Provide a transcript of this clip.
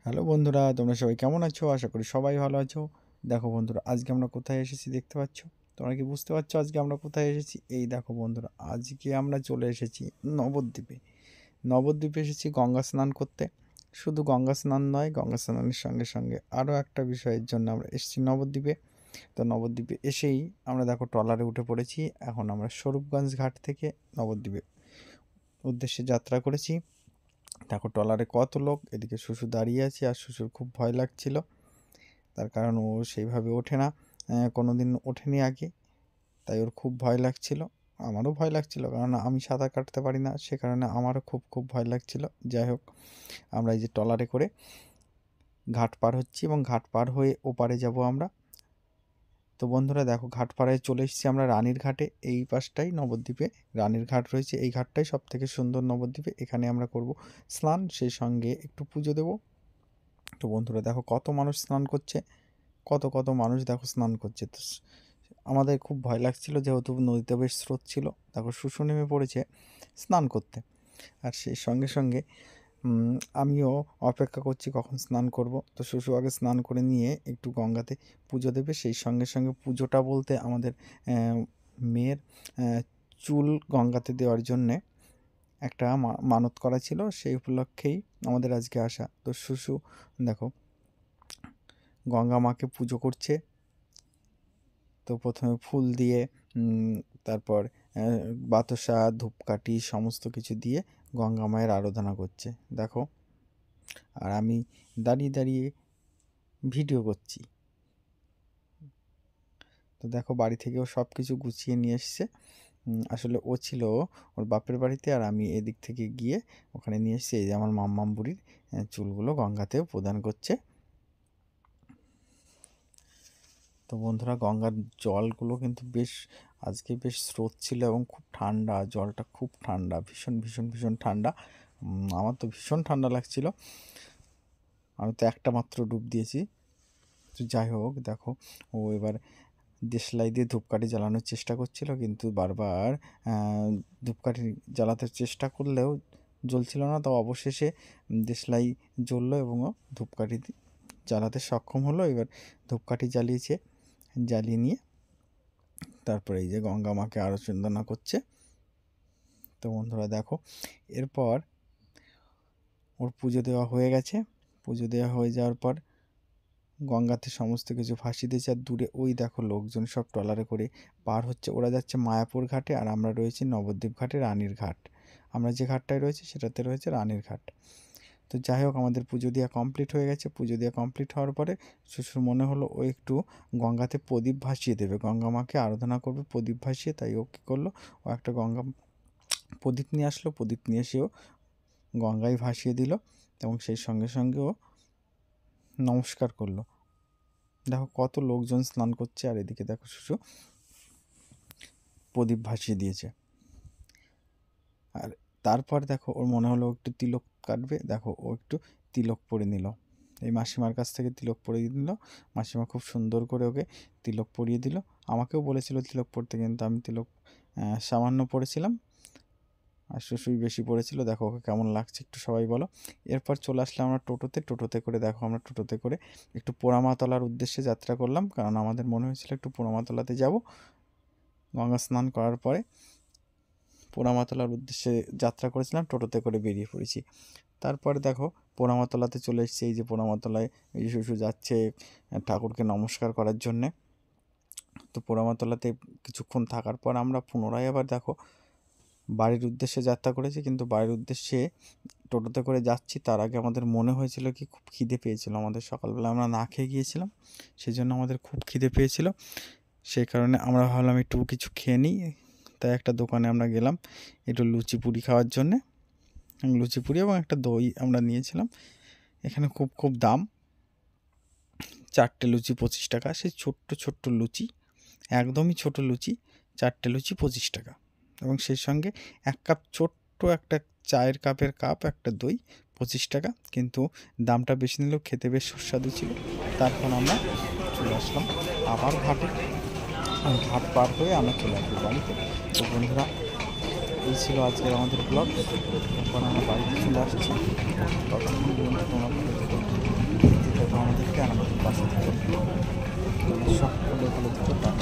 Hello বন্ধুরা, তোমরা সবাই কেমন আছো? আশা করি সবাই ভালো আছো। দেখো বন্ধুরা, আজকে আমরা কোথায় এসেছি দেখতে পাচ্ছ? তোমরা কি বুঝতে পারছো আজকে আমরা কোথায় এসেছি? এই দেখো বন্ধুরা, আজকে আমরা চলে এসেছি নবদ্বীপে। নবদ্বীপে এসেছি গঙ্গা স্নান করতে। শুধু গঙ্গা স্নান নয়, গঙ্গা স্নানের সঙ্গে সঙ্গে আরও একটা বিষয়ের জন্য আমরা এসেছি নবদ্বীপে। তো নবদ্বীপে এসেই আমরা দেখো ট্রলারে উঠে পড়েছি। এখন আমরা স্বরূপগঞ্জ ঘাট থেকে নবদ্বীপে উদ্দেশ্যে যাত্রা করেছি। দেখো ট্রলারে কত লোক, এদিকে শুশু দাঁড়িয়ে আছে আর শুশুর খুব ভয় লাগছিল। তার কারণ ও সেইভাবে ওঠে না, কোনো দিন ওঠেনি আগে, তাই ওর খুব ভয় লাগছিল। আমারও ভয় লাগছিল, কারণ আমি সাঁতার কাটতে পারি না, সে কারণে আমারও খুব খুব ভয় লাগছিল। যাই হোক, আমরা এই যে ট্রলারে করে ঘাট পার হচ্ছি এবং ঘাট পার হয়ে ওপারে যাব আমরা। তো বন্ধুরা দেখো, ঘাট পাড়ায় চলে এসেছি আমরা রানীর ঘাটে। এই পাশটাই নবদ্বীপে রানীর ঘাট রয়েছে, এই ঘাটটাই সব থেকে সুন্দর নবদ্বীপে। এখানে আমরা করব স্নান, সেই সঙ্গে একটু পুজো দেব। তো বন্ধুরা দেখো কত মানুষ স্নান করছে, কত কত মানুষ দেখো স্নান করছে। তো আমাদের খুব ভয় লাগছিল, যেহেতু নদীতে বেশ স্রোত ছিল। দেখো শুশু নেমে পড়েছে স্নান করতে, আর সেই সঙ্গে সঙ্গে আমিও অপেক্ষা করছি কখন স্নান করব। তো শুশু আগে স্নান করে নিয়ে একটু গঙ্গাতে পুজো দেবে। সেই সঙ্গে সঙ্গে পুজোটা বলতে আমাদের মেয়ের চুল গঙ্গাতে দেওয়ার জন্যে একটা মানত করা ছিল, সেই উপলক্ষেই আমাদের আজকে আসা। তো শুশু দেখো গঙ্গা মাকে পুজো করছে। তো প্রথমে ফুল দিয়ে, তারপর বাতাসা, ধূপকাঠি সমস্ত কিছু দিয়ে গঙ্গা মায়ের আরাধনা করছে দেখো। আর আমি দাঁড়িয়ে দাঁড়িয়ে ভিডিও করছি। তো দেখো বাড়ি থেকেও সব কিছু গুছিয়ে নিয়ে এসছে। আসলে ও ছিল ওর বাপের বাড়িতে, আর আমি এদিক থেকে গিয়ে ওখানে নিয়ে এসেছি। এই যে আমার মাম্মাম বুড়ির চুলগুলো গঙ্গাতেও প্রদান করছে। তো বন্ধুরা, গঙ্গার জলগুলো কিন্তু বেশ আজকে বেশ স্রোত ছিল এবং খুব ঠান্ডা, জলটা খুব ঠান্ডা, ভীষণ ভীষণ ভীষণ ঠান্ডা। আমার তো ভীষণ ঠান্ডা লাগছিল। আমি তো একটা মাত্র ডুব দিয়েছি। তো যাই হোক দেখো, ও এবার দেশলাই দিয়ে ধূপকাঠি জ্বালানোর চেষ্টা করছিল, কিন্তু বারবার ধূপকাঠি জ্বালাতে চেষ্টা করলেও জ্বলছিল না। তো অবশেষে দেশলাই জ্বললো এবং ও ধূপকাঠি জ্বালাতে সক্ষম হলো। এবার ধূপকাঠি জ্বালিয়েছে, জ্বালিয়ে নিয়ে তারপরে এই যে গঙ্গা মাকে আরচন্দনা করছে। তো বন্ধুরা দেখো, এরপর ওর পুজো দেওয়া হয়ে গেছে। পুজো দেওয়া হয়ে যাওয়ার পর গঙ্গাতে সমস্ত কিছু ভাসিয়ে দিয়েছে। আর দূরে ওই দেখো লোকজন সব ট্রলারে করে পার হচ্ছে, ওরা যাচ্ছে মায়াপুর ঘাটে, আর আমরা রয়েছি নবদ্বীপ ঘাটে, রানীর ঘাট। আমরা যে ঘাটটায় রয়েছি সেটাতে রয়েছে রানীর ঘাট। তো যাই হোক, আমাদের পুজো দেওয়া কমপ্লিট হয়ে গেছে। পুজো দেওয়া কমপ্লিট হওয়ার পরে শ্বশুর মনে হলো ও একটু গঙ্গাতে প্রদীপ ভাসিয়ে দেবে, গঙ্গা মাকে আরাধনা করবে প্রদীপ ভাসিয়ে। তাই ও কী করলো, ও একটা গঙ্গা প্রদীপ নিয়ে আসলো। প্রদীপ নিয়ে এসেও গঙ্গায় ভাসিয়ে দিল এবং সেই সঙ্গে সঙ্গে ও নমস্কার করলো। দেখো কত লোকজন স্নান করছে, আর এদিকে দেখো শুশু প্রদীপ ভাসিয়ে দিয়েছে। আর তারপর দেখো ওর মনে হলো একটু তিলক কাটবে, দেখো ও একটু তিলক পরে নিল। এই মাসিমার কাছ থেকে তিলক পরিয়ে দিল। মাসিমা খুব সুন্দর করে ওকে তিলক পরিয়ে দিল। আমাকেও বলেছিল তিলক পরতে, কিন্তু আমি তিলক সামান্য পরেছিলাম, আর শুশুই বেশি পড়েছিল। দেখো ওকে কেমন লাগছে একটু সবাই বলো। এরপর চলে আসলাম আমরা টোটোতে করে। দেখো আমরা টোটোতে করে একটু পোড়ামাতলার উদ্দেশ্যে যাত্রা করলাম, কারণ আমাদের মনে হয়েছিল একটু পোড়ামাতলাতে যাব। গঙ্গা স্নান করার পরে পোড়ামাতলার উদ্দেশ্যে যাত্রা করেছিলাম, টোটোতে করে বেরিয়ে পড়েছি। তারপরে দেখো পোড়ামাতলাতে চলে এসেছি। এই যে পোড়ামাতলায় এই যে শুশু যাচ্ছে ঠাকুরকে নমস্কার করার জন্যে। তো পোড়ামাতলাতে কিছুক্ষণ থাকার পর আমরা পুনরায় আবার দেখো বাড়ির উদ্দেশ্যে যাত্রা করেছি। কিন্তু বাড়ির উদ্দেশ্যে টোটোতে করে যাচ্ছি, তার আগে আমাদের মনে হয়েছিল কি খুব খিদে পেয়েছিল আমাদের। সকালবেলা আমরা না খেয়ে গিয়েছিলাম, সেই জন্য আমাদের খুব খিদে পেয়েছিল। সেই কারণে আমরা ভাবলাম একটু কিছু খেয়ে নিই। তাই একটা দোকানে আমরা গেলাম একটু লুচি পুরি খাওয়ার জন্যে। লুচি পুরি এবং একটা দই আমরা নিয়েছিলাম। এখানে খুব খুব দাম, 4টে লুচি 25 টাকা। সেই ছোট্ট ছোট্ট লুচি, একদমই ছোট লুচি, 4টে লুচি 25 টাকা। এবং সেই সঙ্গে এক কাপ ছোট্ট একটা চায়ের কাপের কাপ, একটা দই 25 টাকা। কিন্তু দামটা বেশি নিলেও খেতে বেশ সুস্বাদু ছিল। তারপর আমরা চলে আসলাম আবার ঘাটে। ঘাট পার হয়ে আমরা চলে আসবো বাড়িতে। তো বন্ধুরা, এই ছিল আজকের আমাদের ব্লগ। এখন আমরা বাড়িতে চলে আসছি। ততক্ষণ পর্যন্ত তোমরা ভালো থেকো। পাশে থাকুন। সকলে ভালো থেকো, টাটা।